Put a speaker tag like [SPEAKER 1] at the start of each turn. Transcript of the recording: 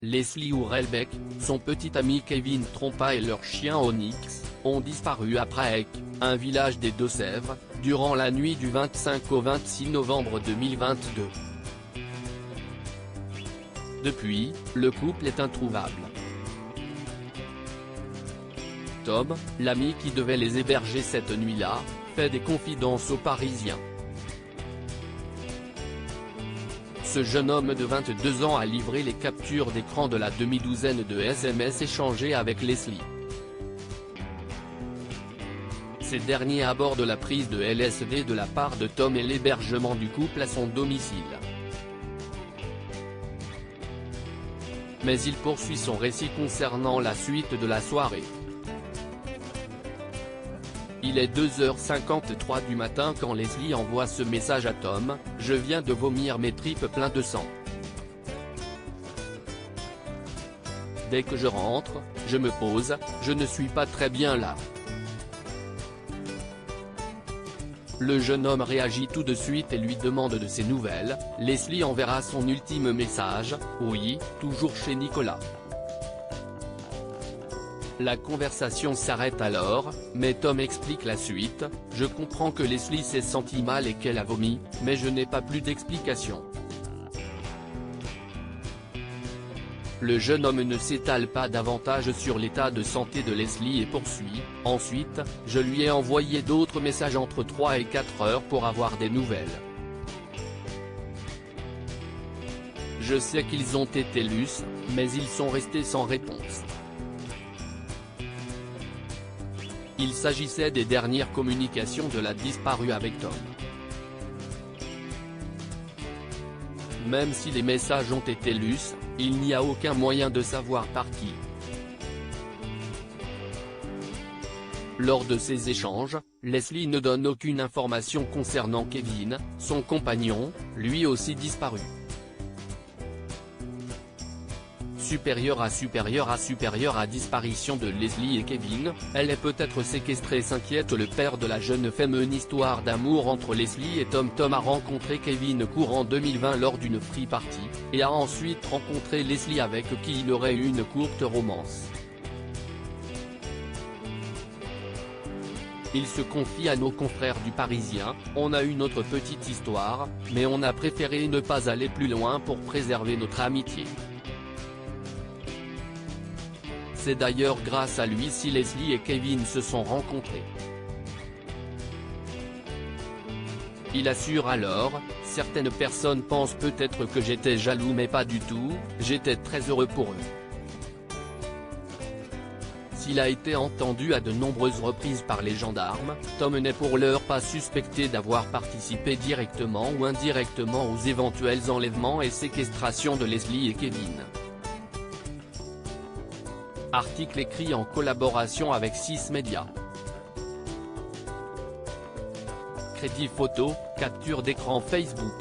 [SPEAKER 1] Leslie Hurlbeck, son petit ami Kevin Trompa et leur chien Onyx, ont disparu à Praec, un village des Deux-Sèvres, durant la nuit du 25 au 26 novembre 2022. Depuis, le couple est introuvable. Tom, l'ami qui devait les héberger cette nuit-là, fait des confidences aux Parisiens. Ce jeune homme de 22 ans a livré les captures d'écran de la demi-douzaine de SMS échangés avec Leslie. Ces derniers abordent la prise de LSD de la part de Tom et l'hébergement du couple à son domicile. Mais il poursuit son récit concernant la suite de la soirée. Il est 2h53 du matin quand Leslie envoie ce message à Tom: « Je viens de vomir mes tripes plein de sang. Dès que je rentre, je me pose, je ne suis pas très bien là. » Le jeune homme réagit tout de suite et lui demande de ses nouvelles. Leslie enverra son ultime message: « Oui, toujours chez Nicolas. » La conversation s'arrête alors, mais Tom explique la suite: « Je comprends que Leslie s'est sentie mal et qu'elle a vomi, mais je n'ai pas plus d'explications. » Le jeune homme ne s'étale pas davantage sur l'état de santé de Leslie et poursuit: « Ensuite, je lui ai envoyé d'autres messages entre 3 et 4 heures pour avoir des nouvelles. Je sais qu'ils ont été lus, mais ils sont restés sans réponse. » Il s'agissait des dernières communications de la disparue avec Tom. Même si les messages ont été lus, il n'y a aucun moyen de savoir par qui. Lors de ces échanges, Leslie ne donne aucune information concernant Kevin, son compagnon, lui aussi disparu. Supérieure à disparition de Leslie et Kevin, elle est peut-être séquestrée, s'inquiète le père de la jeune femme. Une histoire d'amour entre Leslie et Tom. Tom a rencontré Kevin courant 2020 lors d'une free party, et a ensuite rencontré Leslie avec qui il aurait eu une courte romance. Il se confie à nos confrères du Parisien: « On a eu notre petite histoire, mais on a préféré ne pas aller plus loin pour préserver notre amitié. C'est d'ailleurs grâce à lui si Leslie et Kevin se sont rencontrés. » Il assure alors: « Certaines personnes pensent peut-être que j'étais jaloux, mais pas du tout, j'étais très heureux pour eux. » S'il a été entendu à de nombreuses reprises par les gendarmes, Tom n'est pour l'heure pas suspecté d'avoir participé directement ou indirectement aux éventuels enlèvements et séquestrations de Leslie et Kevin. Article écrit en collaboration avec 6 médias. Crédit photo, capture d'écran Facebook.